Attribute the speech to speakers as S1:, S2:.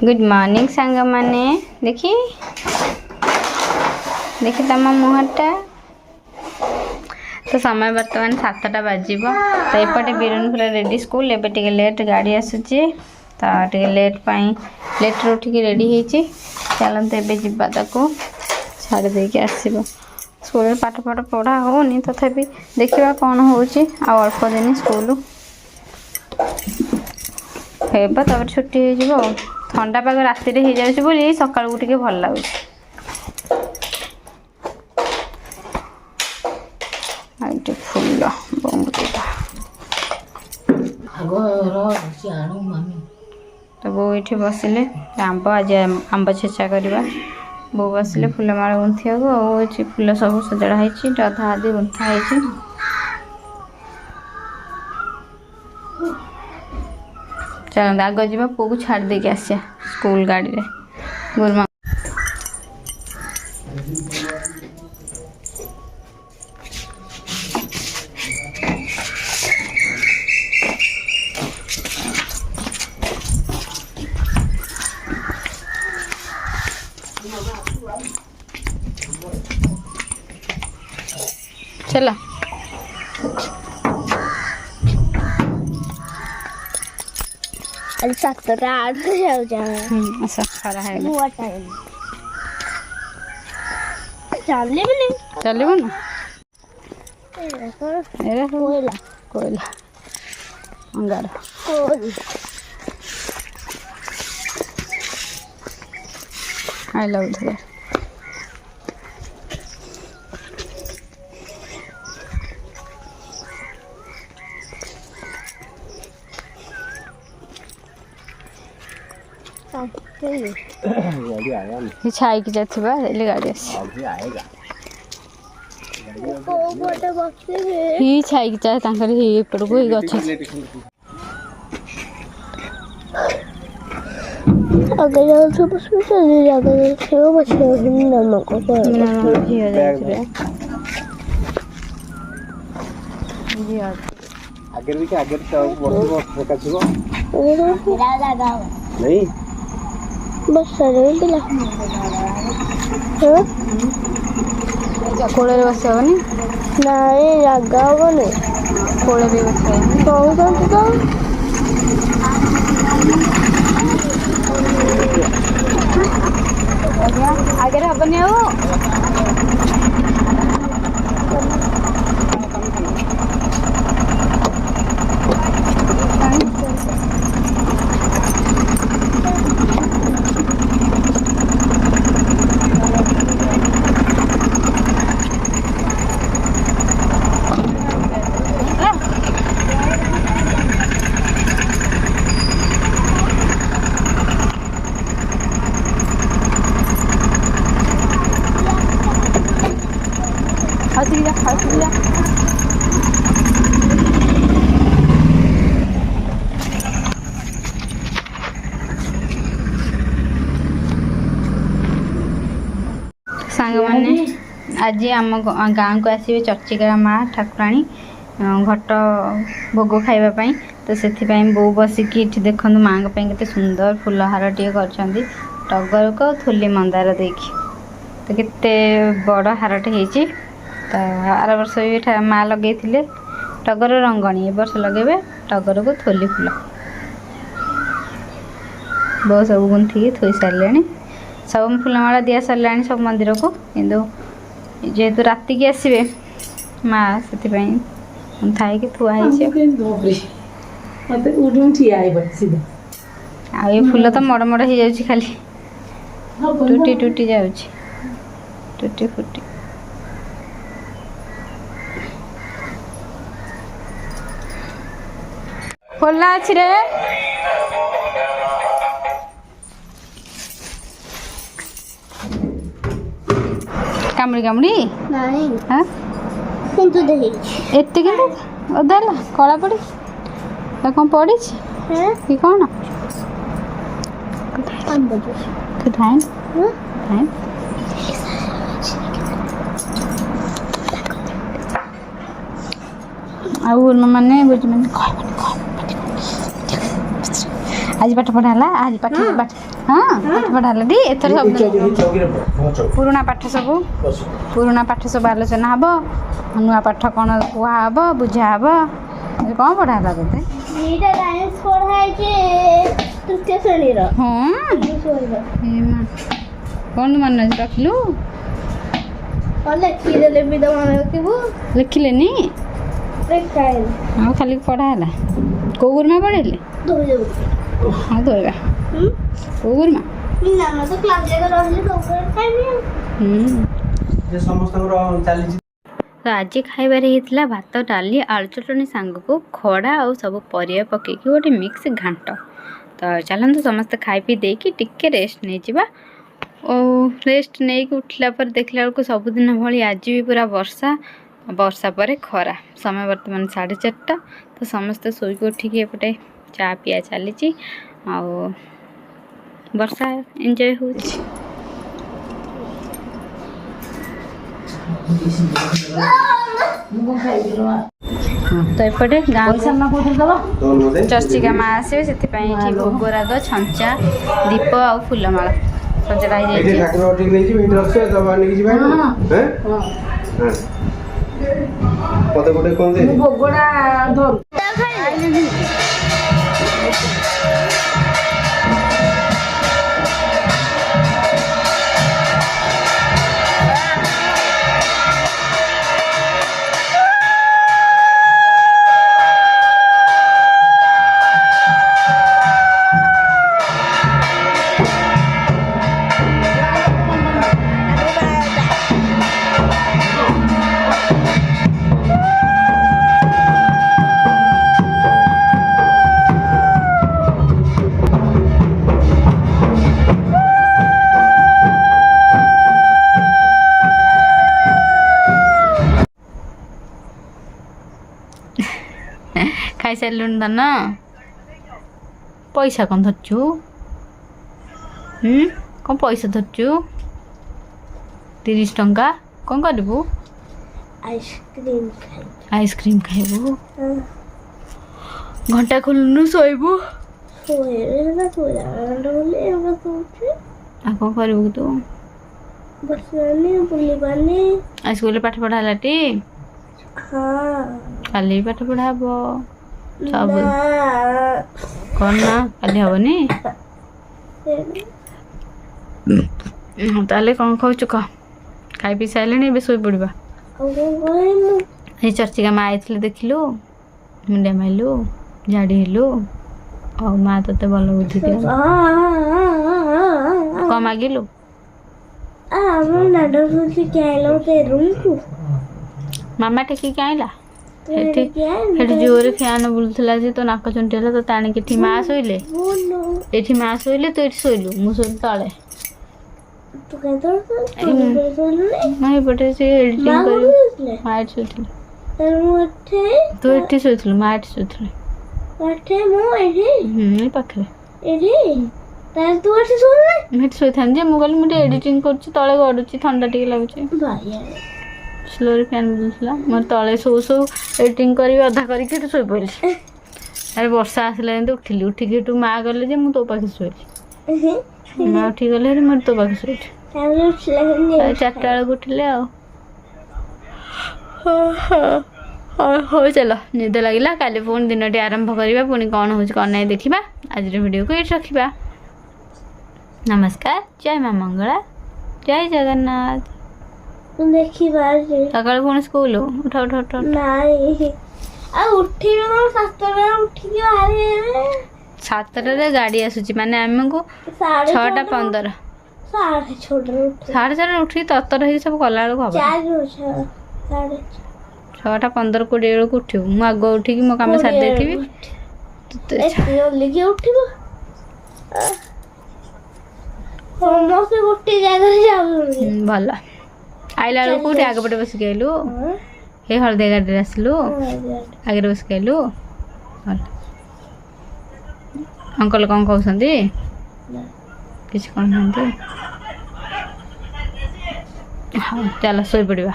S1: Good morning सांग माने देखी देखी तम मुहटा तो समय बर्तमान 7टा बाजिब तो एपटे बीरनपुर रेडी स्कूल एबे लेट गाड़ी आसूची तो टे लेट लेट उठिक रेडी होती चलते एबे जीवा ताको छाड़ देके आसब स्कूल पाठ पाठ पढ़ा होनी तथापि देखा कौन होची आ अल्प दिन स्कूल हेब तब छुट्टी हो ठंडा पाग राति हो जाए सकाल को टे भल लगुच फूल तो बो ये बसिले आंब आज आंब छेचा करवा बो बसिले फूलमाला गुंथी फूल सब सजड़ा अधा आदि गुंथा चल आग जा पु को छाड़ देके आसिया स्कूल गाड़ी रे गुरमा चला
S2: सातटा आठ
S1: ऐसा खरा है चलो ना कोयला कोयला अंगार आई लव दैट ये छाई की जाती है गाड़ी ही छाई की चाहे तांकर ही पड़ को ही गछ
S2: अगर जाओ तो बस में चले अगर सेव बचे नमक को
S1: ही हो जाए
S3: आगे भी आगे तो बहुत रखा छो नहीं
S2: बस सारे दिला
S1: कोड़े बस हेनी
S2: नहीं जगह हेनी
S1: कोड़े भी बस
S2: कौन तो
S1: आगे हबनी आओ सांग माने आज आम गाँव को आसवे चर्चिका माँ ठाकुराणी घट भोग खावाई तो से बो बसिकी ये देखो माँ के सुंदर फूलहार टे कर टगर को थोली मंदार देखी तो केते बड़ हारटे होती तो आर वर्ष भी माँ लगे टगर रंगणी ए वर्ष लगे टगर को थोली फूल बहुत सब गुंथी थोई सारे सब फूलमाला दि सारा सब मंदिर को किंतु जेहेतु राति की आसवे माँ से थाई थुआ ये फूल तो मड़ मड़ हो जाए खाली टूटी टूटी जाऊँ टूटी फुटी खोला अच्छी रे कामुड़ी कामुड़ी
S2: नहीं
S1: हाँ
S2: किंतु देही
S1: एते किंतु अदा कला पड़ी कौन पड़ी कि कौन तू धान धान माने बुझ आज पाठ पढ़ा है आज पाठ हाँ पाठ पढ़ा है टी एथर सब पुराना पाठ सब पुराना पाठ सब आलोचना हम नुआ पाठ कौन कुहा हम बुझा हम कौन पढ़ा है तोते
S2: तृतीय श्रेणी
S1: हाँ कौन मन रखलु
S2: लिखिदेले भी तो मन रखिबू
S1: लिखिलेनी
S2: लिखाइल
S1: हाँ खाली पढ़ा है कौ गुरुमा पढ़ेले हाँ धोइबा कौ गुरुमा
S2: ना तो क्लास जाकर रहले सब टाइम
S3: जे समस्त चली
S1: तो आज खाइबार होता भात डाली आलू चटनी सांग को खड़ा और सब परिया पकई गोटे मिक्स घांट तो चलते समस्ते खाई पी देकी टिके रेस्ट नहीं जावा और रेस्ट नहीं उठला पर देखला बेलू सबुदिन भाई आज भी पूरा वर्षा वर्षा पर खरा समय बर्तमान 4:30 तो समस्ते शोक उठिक एपटे चा पिया चली वर्षा एंजॉय हो तो एपटे गाँव चर्चिका माँ आसे से भोगराग छंचा दीप आ फुलमाला सजड़ा खाई सारे धन पैसा कौन धरचु कौन पैसा धरचु 30 टंका कौन करू आइसक्रीम खाइबू घंटा खोलुनु शोबू आ कौन करू तू स्कूल पाठ पढ़ा टी काली पाठ पढ़ा सब कौन ना काली हेनी ताले कौन खाऊ कह खाई पी सारे शो पड़ा ये चर्चिका माँ आई देखिलु मुंडिया मारिलु झाड़ी हेलु और माँ ते भल बुद्धि दिए कौन मागिलु मामा टेक आईला जोर फैन बुलूला तो नाक चुंटी तो ताणिक माँ शोले ये माँ शोले तू ये शोलु मुझे तले मापटे से एडिटिंग कर माँ शोल तू ये शोलु माँ शोल पाखे शोई था मुझे मुझे एडिटिंग कर तले गड़ुची ठंडा टे लगुच स्लोरी फैन बुलूला मोर तले शो शो एडिटिंग कर अधा करके शोई पड़ी अरे वर्षा आसला उठिली उठिक माँ गले मुझे तो पाखे शोली माँ उठी गले मोर तो पाखे शोली 4टा बेलू उठिले हो चलो निद लगे काली पुणी दिन टी आरंभ करवा पुणी कौन हो कौन नहीं देखा आज वीडियो को ये रखा नमस्कार जय माँ मंगला जय जगन्नाथ सकाल पुणी स्कूल उठ उठ उठ सातटा गाड़ी आसूची माने आमको 6:15 6:30 उठी ततर हो सब कला बेलू हम 6:15 20 बेलू उठू मु आग उठिक मो कम सारी देवी भल आइला बेलू कौटे आगपटे बसिक आइलु ये हलदिया गाड़ी आसलु आगे बसिक आइलु भल अंकल कौन कहते किसी कहना हाँ चल शोई पड़ा।